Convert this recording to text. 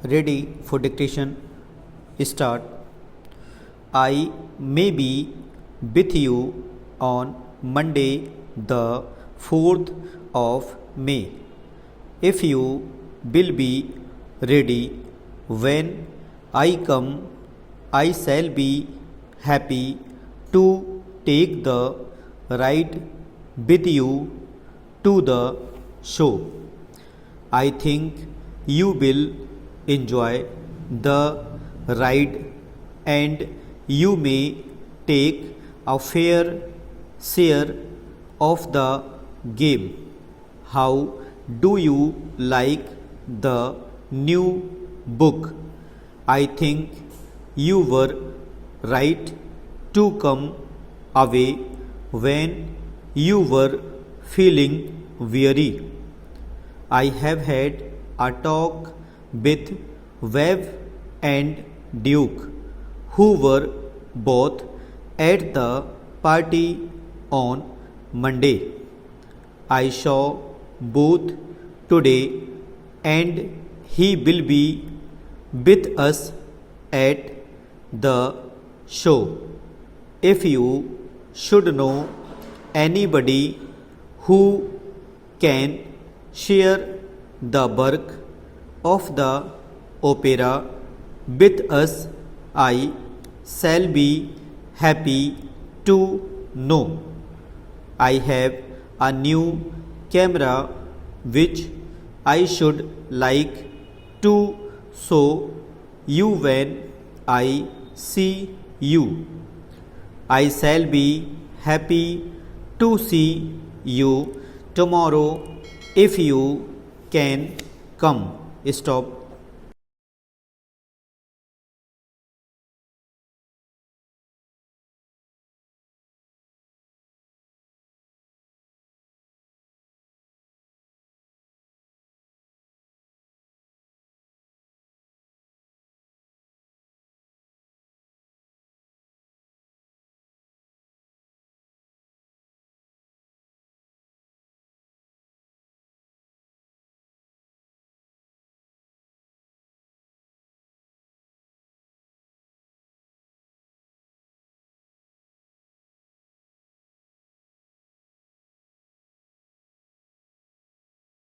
Ready for dictation? Start. I may be with you on Monday, the 4th of May. If you will be ready when I come, I shall be happy to take the ride with you to the show. I think you will enjoy the ride and you may take a fair share of the game. How do you like the new book? I think you were right to come away when you were feeling weary. I have had a talk with Webb and Duke, who were both at the party on Monday. I saw both today and he will be with us at the show. If you should know anybody who can share the work of the opera with us, I shall be happy to know. I have a new camera which I should like to show you when I see you. I shall be happy to see you tomorrow if you can come. Stop.